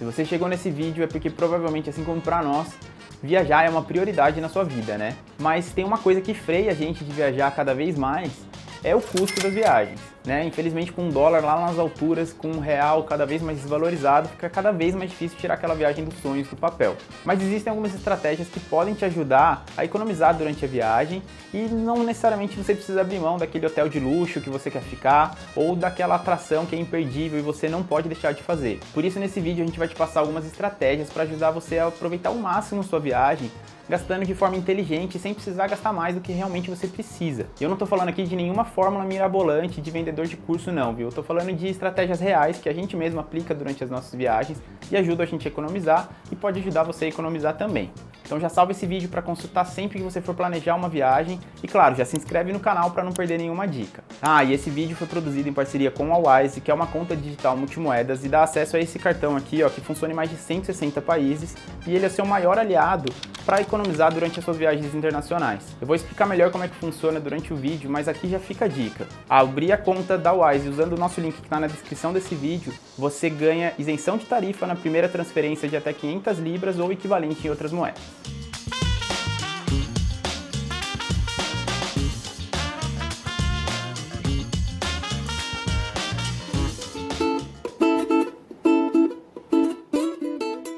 Se você chegou nesse vídeo é porque provavelmente, assim como para nós, viajar é uma prioridade na sua vida, né? Mas tem uma coisa que freia a gente de viajar cada vez mais, é o custo das viagens, né? Infelizmente, com o dólar lá nas alturas, com o real cada vez mais desvalorizado, fica cada vez mais difícil tirar aquela viagem dos sonhos do papel. Mas existem algumas estratégias que podem te ajudar a economizar durante a viagem e não necessariamente você precisa abrir mão daquele hotel de luxo que você quer ficar ou daquela atração que é imperdível e você não pode deixar de fazer. Por isso, nesse vídeo a gente vai te passar algumas estratégias para ajudar você a aproveitar ao máximo sua viagem, gastando de forma inteligente, sem precisar gastar mais do que realmente você precisa. Eu não tô falando aqui de nenhuma fórmula mirabolante de vendedor de curso não, viu? Eu tô falando de estratégias reais que a gente mesmo aplica durante as nossas viagens e ajuda a gente a economizar e pode ajudar você a economizar também. Então já salva esse vídeo para consultar sempre que você for planejar uma viagem e claro, já se inscreve no canal para não perder nenhuma dica. E esse vídeo foi produzido em parceria com a Wise, que é uma conta digital multimoedas e dá acesso a esse cartão aqui, ó, que funciona em mais de 160 países e ele é seu maior aliado para economizar durante as suas viagens internacionais. Eu vou explicar melhor como é que funciona durante o vídeo, mas aqui já fica a dica. Ao abrir a conta da Wise usando o nosso link que está na descrição desse vídeo, você ganha isenção de tarifa na primeira transferência de até 500 libras ou equivalente em outras moedas.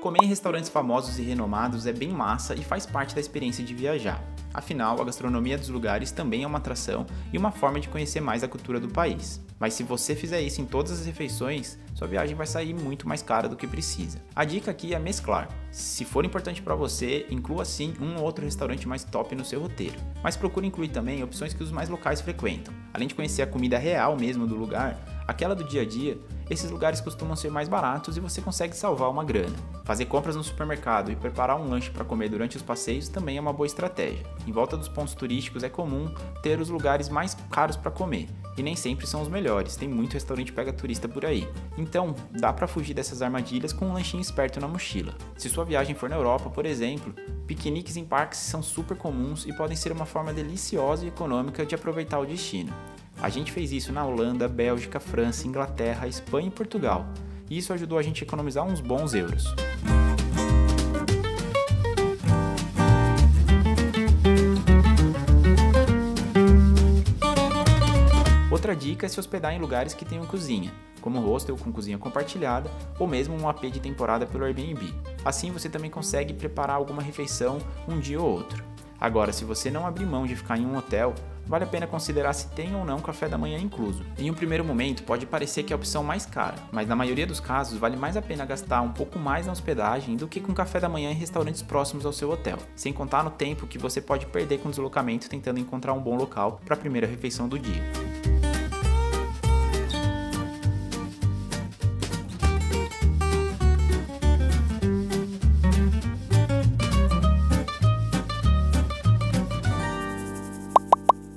Comer em restaurantes famosos e renomados é bem massa e faz parte da experiência de viajar. Afinal, a gastronomia dos lugares também é uma atração e uma forma de conhecer mais a cultura do país. Mas se você fizer isso em todas as refeições, sua viagem vai sair muito mais cara do que precisa. A dica aqui é mesclar. Se for importante para você, inclua sim um ou outro restaurante mais top no seu roteiro. Mas procure incluir também opções que os mais locais frequentam. Além de conhecer a comida real mesmo do lugar, aquela do dia a dia, esses lugares costumam ser mais baratos e você consegue salvar uma grana. Fazer compras no supermercado e preparar um lanche para comer durante os passeios também é uma boa estratégia. Em volta dos pontos turísticos é comum ter os lugares mais caros para comer, e nem sempre são os melhores, tem muito restaurante pega turista por aí. Então, dá para fugir dessas armadilhas com um lanchinho esperto na mochila. Se sua viagem for na Europa, por exemplo, piqueniques em parques são super comuns e podem ser uma forma deliciosa e econômica de aproveitar o destino. A gente fez isso na Holanda, Bélgica, França, Inglaterra, Espanha e Portugal, e isso ajudou a gente a economizar uns bons euros. Outra dica é se hospedar em lugares que tenham cozinha, como hostel com cozinha compartilhada ou mesmo um AP de temporada pelo Airbnb. Assim você também consegue preparar alguma refeição um dia ou outro. Agora, se você não abrir mão de ficar em um hotel, vale a pena considerar se tem ou não café da manhã incluso. Em um primeiro momento pode parecer que é a opção mais cara, mas na maioria dos casos vale mais a pena gastar um pouco mais na hospedagem do que com café da manhã em restaurantes próximos ao seu hotel, sem contar no tempo que você pode perder com deslocamento tentando encontrar um bom local para a primeira refeição do dia.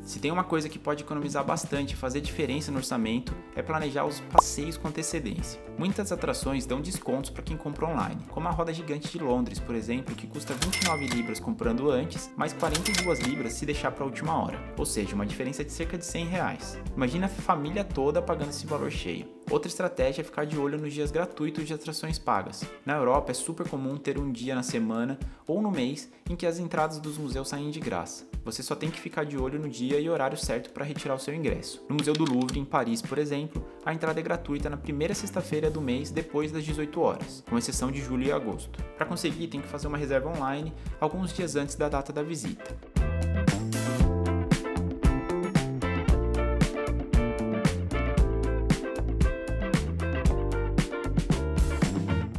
Se tem uma coisa que pode economizar bastante e fazer diferença no orçamento, é planejar os passeios com antecedência. Muitas atrações dão descontos para quem compra online, como a Roda Gigante de Londres, por exemplo, que custa 29 libras comprando antes, mais 42 libras se deixar para a última hora, ou seja, uma diferença de cerca de 100 reais. Imagina a família toda pagando esse valor cheio. Outra estratégia é ficar de olho nos dias gratuitos de atrações pagas. Na Europa é super comum ter um dia na semana ou no mês em que as entradas dos museus saem de graça. Você só tem que ficar de olho no dia e horário certo para retirar o seu ingresso. No Museu do Louvre, em Paris, por exemplo, a entrada é gratuita na primeira sexta-feira do mês depois das 18 horas, com exceção de julho e agosto. Para conseguir, tem que fazer uma reserva online alguns dias antes da data da visita.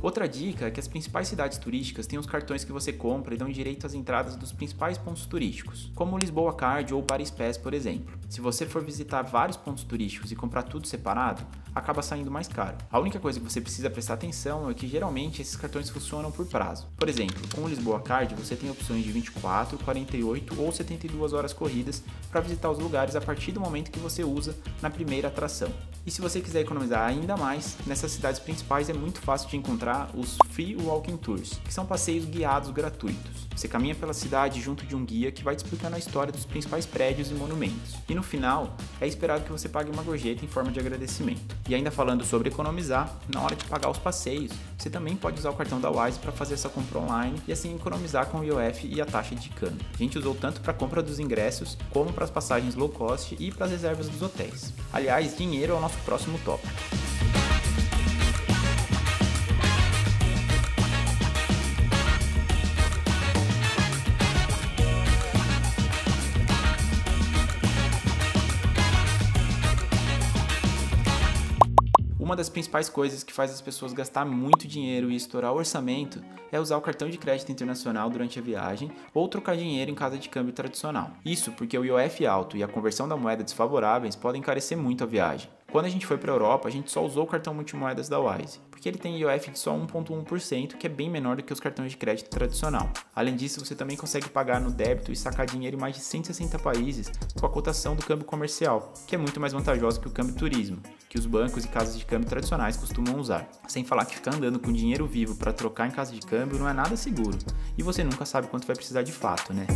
Outra dica é que as principais cidades turísticas têm os cartões que você compra e dão direito às entradas dos principais pontos turísticos, como o Lisboa Card ou Paris Pass, por exemplo. Se você for visitar vários pontos turísticos e comprar tudo separado, acaba saindo mais caro. A única coisa que você precisa prestar atenção é que geralmente esses cartões funcionam por prazo. Por exemplo, com o Lisboa Card você tem opções de 24, 48 ou 72 horas corridas para visitar os lugares a partir do momento que você usa na primeira atração. E se você quiser economizar ainda mais, nessas cidades principais é muito fácil de encontrar os Free Walking Tours, que são passeios guiados gratuitos. Você caminha pela cidade junto de um guia que vai te explicando a história dos principais prédios e monumentos. E no final, é esperado que você pague uma gorjeta em forma de agradecimento. E ainda falando sobre economizar, na hora de pagar os passeios, você também pode usar o cartão da Wise para fazer essa compra online e assim economizar com o IOF e a taxa de câmbio. A gente usou tanto para a compra dos ingressos, como para as passagens low cost e para as reservas dos hotéis. Aliás, dinheiro é o nosso próximo tópico. Uma das principais coisas que faz as pessoas gastar muito dinheiro e estourar o orçamento é usar o cartão de crédito internacional durante a viagem ou trocar dinheiro em casa de câmbio tradicional. Isso porque o IOF alto e a conversão da moeda desfavoráveis podem encarecer muito a viagem. Quando a gente foi para a Europa, a gente só usou o cartão multimoedas da Wise, porque ele tem IOF de só 1,1%, que é bem menor do que os cartões de crédito tradicional. Além disso, você também consegue pagar no débito e sacar dinheiro em mais de 160 países com a cotação do câmbio comercial, que é muito mais vantajosa que o câmbio turismo, que os bancos e casas de câmbio tradicionais costumam usar. Sem falar que ficar andando com dinheiro vivo para trocar em casa de câmbio não é nada seguro, e você nunca sabe quanto vai precisar de fato, né?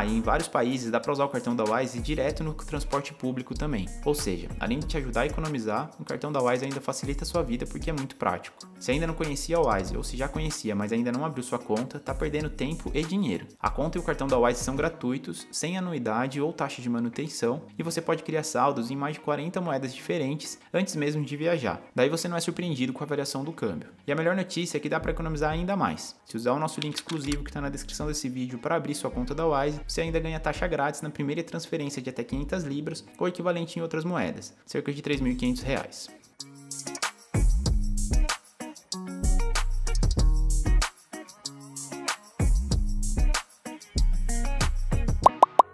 E em vários países dá para usar o cartão da Wise direto no transporte público também. Ou seja, além de te ajudar a economizar, o cartão da Wise ainda facilita a sua vida porque é muito prático. Se ainda não conhecia a Wise ou se já conhecia, mas ainda não abriu sua conta, tá perdendo tempo e dinheiro. A conta e o cartão da Wise são gratuitos, sem anuidade ou taxa de manutenção, e você pode criar saldos em mais de 40 moedas diferentes antes mesmo de viajar. Daí você não é surpreendido com a variação do câmbio. E a melhor notícia é que dá para economizar ainda mais. Se usar o nosso link exclusivo que está na descrição desse vídeo para abrir sua conta da Wise, você ainda ganha taxa grátis na primeira transferência de até 500 libras ou equivalente em outras moedas, cerca de R$ 3.500.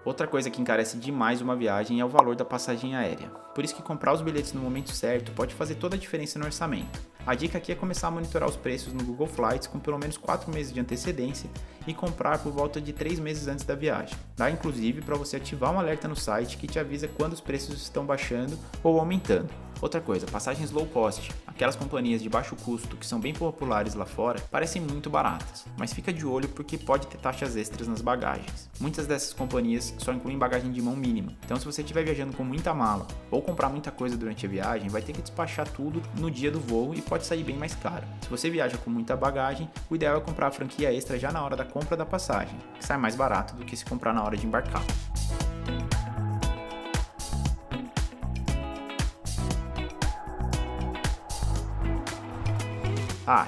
Outra coisa que encarece demais uma viagem é o valor da passagem aérea. Por isso que comprar os bilhetes no momento certo pode fazer toda a diferença no orçamento. A dica aqui é começar a monitorar os preços no Google Flights com pelo menos 4 meses de antecedência e comprar por volta de 3 meses antes da viagem. Dá inclusive para você ativar um alerta no site que te avisa quando os preços estão baixando ou aumentando. Outra coisa, passagens low cost, aquelas companhias de baixo custo que são bem populares lá fora, parecem muito baratas, mas fica de olho porque pode ter taxas extras nas bagagens. Muitas dessas companhias só incluem bagagem de mão mínima, então se você estiver viajando com muita mala ou comprar muita coisa durante a viagem, vai ter que despachar tudo no dia do voo e pode sair bem mais caro. Se você viaja com muita bagagem, o ideal é comprar a franquia extra já na hora da compra da passagem, que sai mais barato do que se comprar na hora de embarcar.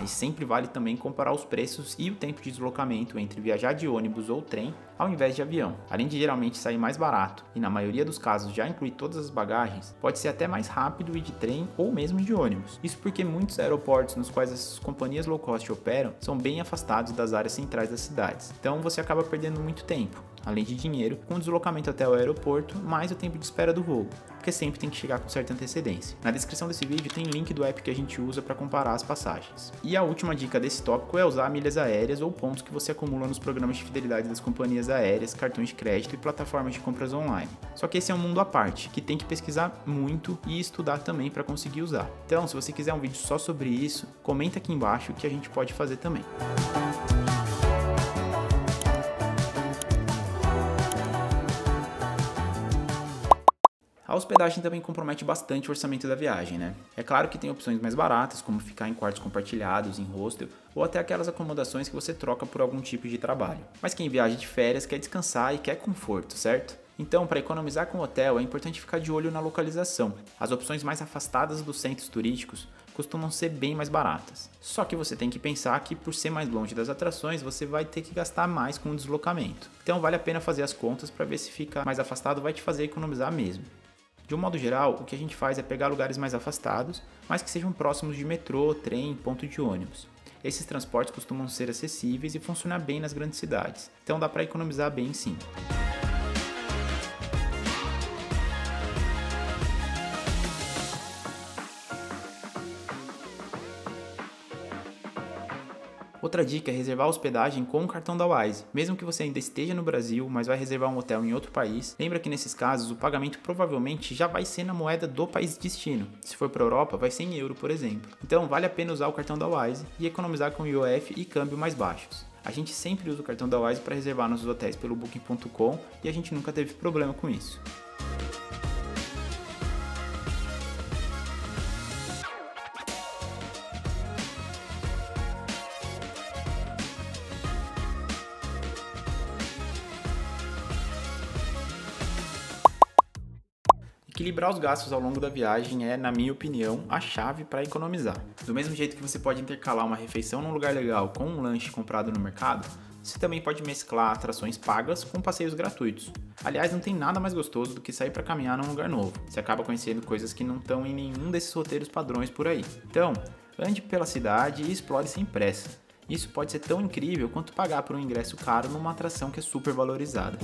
E sempre vale também comparar os preços e o tempo de deslocamento entre viajar de ônibus ou trem ao invés de avião. Além de geralmente sair mais barato e na maioria dos casos já incluir todas as bagagens, pode ser até mais rápido ir de trem ou mesmo de ônibus. Isso porque muitos aeroportos nos quais as companhias low cost operam são bem afastados das áreas centrais das cidades, então você acaba perdendo muito tempo, além de dinheiro, com o deslocamento até o aeroporto, mais o tempo de espera do voo, porque sempre tem que chegar com certa antecedência. Na descrição desse vídeo tem link do app que a gente usa para comparar as passagens. E a última dica desse tópico é usar milhas aéreas ou pontos que você acumula nos programas de fidelidade das companhias aéreas, cartões de crédito e plataformas de compras online. Só que esse é um mundo à parte, que tem que pesquisar muito e estudar também para conseguir usar. Então, se você quiser um vídeo só sobre isso, comenta aqui embaixo que a gente pode fazer também. A hospedagem também compromete bastante o orçamento da viagem, né? É claro que tem opções mais baratas, como ficar em quartos compartilhados, em hostel, ou até aquelas acomodações que você troca por algum tipo de trabalho. Mas quem viaja de férias quer descansar e quer conforto, certo? Então, para economizar com o hotel, é importante ficar de olho na localização. As opções mais afastadas dos centros turísticos costumam ser bem mais baratas. Só que você tem que pensar que por ser mais longe das atrações, você vai ter que gastar mais com o deslocamento. Então vale a pena fazer as contas para ver se ficar mais afastado vai te fazer economizar mesmo. De um modo geral, o que a gente faz é pegar lugares mais afastados, mas que sejam próximos de metrô, trem, ponto de ônibus. Esses transportes costumam ser acessíveis e funcionar bem nas grandes cidades, então dá para economizar bem sim. Outra dica é reservar a hospedagem com o cartão da Wise. Mesmo que você ainda esteja no Brasil, mas vai reservar um hotel em outro país, lembra que nesses casos o pagamento provavelmente já vai ser na moeda do país de destino. Se for para a Europa, vai ser em euro, por exemplo. Então vale a pena usar o cartão da Wise e economizar com IOF e câmbio mais baixos. A gente sempre usa o cartão da Wise para reservar nossos hotéis pelo Booking.com e a gente nunca teve problema com isso. Equilibrar os gastos ao longo da viagem é, na minha opinião, a chave para economizar. Do mesmo jeito que você pode intercalar uma refeição num lugar legal com um lanche comprado no mercado, você também pode mesclar atrações pagas com passeios gratuitos. Aliás, não tem nada mais gostoso do que sair para caminhar num lugar novo. Você acaba conhecendo coisas que não estão em nenhum desses roteiros padrões por aí. Então, ande pela cidade e explore sem pressa. Isso pode ser tão incrível quanto pagar por um ingresso caro numa atração que é super valorizada.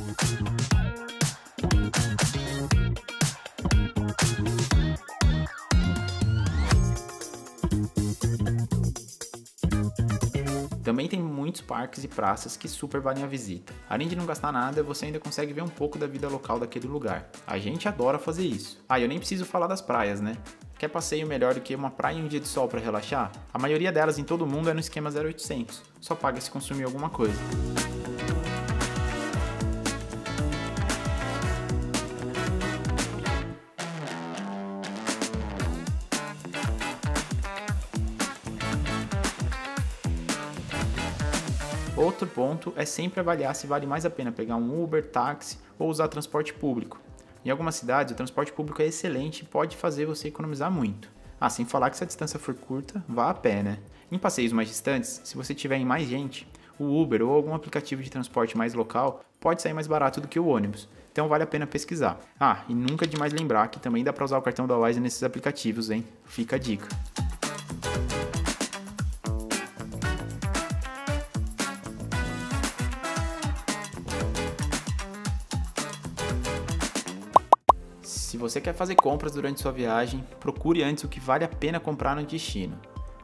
Também tem muitos parques e praças que super valem a visita. Além de não gastar nada, você ainda consegue ver um pouco da vida local daquele lugar. A gente adora fazer isso. Ah, eu nem preciso falar das praias, né? Quer passeio melhor do que uma praia e um dia de sol para relaxar? A maioria delas em todo mundo é no esquema 0800. Só paga se consumir alguma coisa. Outro ponto é sempre avaliar se vale mais a pena pegar um Uber, táxi ou usar transporte público. Em algumas cidades, o transporte público é excelente e pode fazer você economizar muito. Ah, sem falar que se a distância for curta, vá a pé, né? Em passeios mais distantes, se você tiver em mais gente, o Uber ou algum aplicativo de transporte mais local pode sair mais barato do que o ônibus. Então vale a pena pesquisar. Ah, e nunca é demais lembrar que também dá para usar o cartão da Wise nesses aplicativos, hein? Fica a dica. Se você quer fazer compras durante sua viagem, procure antes o que vale a pena comprar no destino.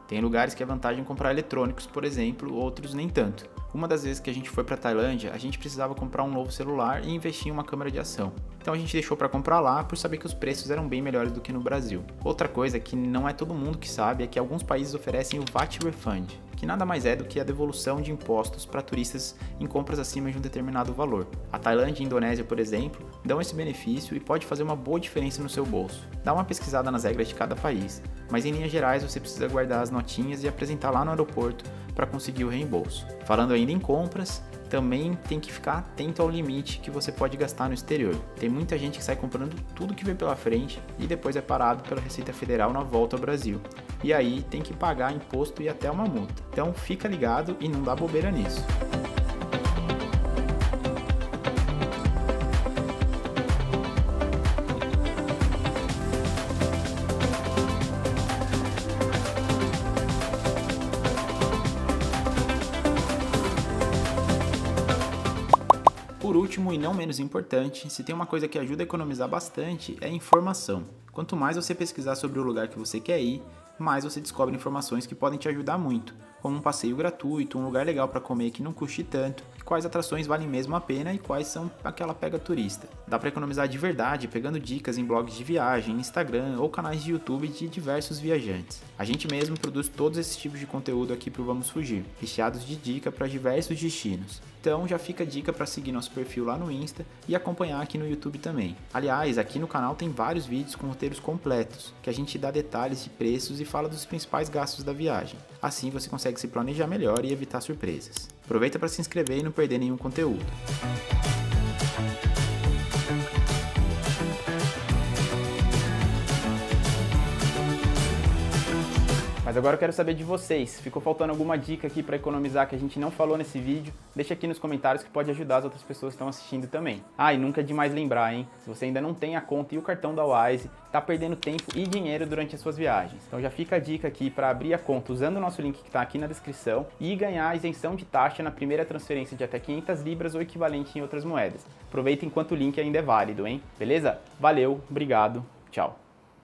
Tem lugares que é vantagem comprar eletrônicos, por exemplo, outros nem tanto. Uma das vezes que a gente foi para Tailândia, a gente precisava comprar um novo celular e investir em uma câmera de ação. Então a gente deixou para comprar lá por saber que os preços eram bem melhores do que no Brasil. Outra coisa que não é todo mundo que sabe é que alguns países oferecem o VAT Refund, que nada mais é do que a devolução de impostos para turistas em compras acima de um determinado valor. A Tailândia e a Indonésia, por exemplo, dão esse benefício e pode fazer uma boa diferença no seu bolso. Dá uma pesquisada nas regras de cada país, mas em linhas gerais você precisa guardar as notinhas e apresentar lá no aeroporto para conseguir o reembolso. Falando ainda em compras, também tem que ficar atento ao limite que você pode gastar no exterior. Tem muita gente que sai comprando tudo que vê pela frente e depois é parado pela Receita Federal na volta ao Brasil. E aí tem que pagar imposto e até uma multa. Então fica ligado e não dá bobeira nisso. Por último e não menos importante, se tem uma coisa que ajuda a economizar bastante, é informação. Quanto mais você pesquisar sobre o lugar que você quer ir, mais você descobre informações que podem te ajudar muito, como um passeio gratuito, um lugar legal para comer que não custe tanto, quais atrações valem mesmo a pena e quais são aquela pega turista. Dá para economizar de verdade pegando dicas em blogs de viagem, Instagram ou canais de YouTube de diversos viajantes. A gente mesmo produz todos esses tipos de conteúdo aqui pro Vamos Fugir, recheados de dica para diversos destinos. Então já fica a dica para seguir nosso perfil lá no Insta e acompanhar aqui no YouTube também. Aliás, aqui no canal tem vários vídeos com roteiros completos, que a gente dá detalhes de preços e fala dos principais gastos da viagem. Assim você consegue se planejar melhor e evitar surpresas. Aproveita para se inscrever e não perder nenhum conteúdo. Mas agora eu quero saber de vocês. Ficou faltando alguma dica aqui para economizar que a gente não falou nesse vídeo? Deixa aqui nos comentários que pode ajudar as outras pessoas que estão assistindo também. Ah, e nunca é demais lembrar, hein? Se você ainda não tem a conta e o cartão da Wise, tá perdendo tempo e dinheiro durante as suas viagens. Então já fica a dica aqui para abrir a conta usando o nosso link que está aqui na descrição e ganhar a isenção de taxa na primeira transferência de até 500 libras ou equivalente em outras moedas. Aproveita enquanto o link ainda é válido, hein? Beleza? Valeu, obrigado, tchau.